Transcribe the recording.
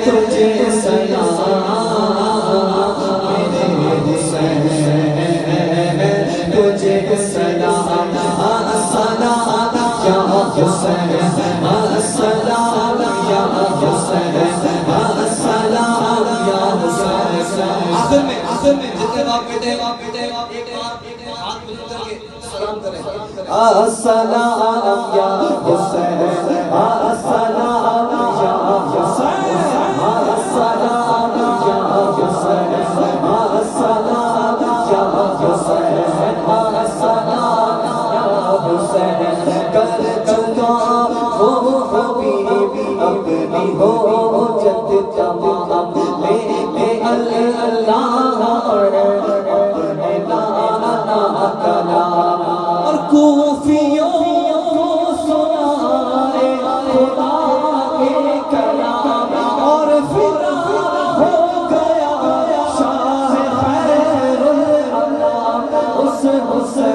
تجھے سلام میرے حسین تجھے سلام السلام یا حسین السلام یا حسین السلام یا حسین آخر میں جتنے باپ بیٹے ایک ہاتھ بلند کر کے سلام کریں السلام یا حسین السلام یا حسین السلام یا حسین السلام یا حسین السلام یا حسین کر چکا وہ حبیب اپنی ہو جد تمام لے اللہ اور اپنے نانا کلام اور کوفیوں کو سنائے خدا کے کلام اور فرار ہو گیا شاہ خیر الانام اس حسین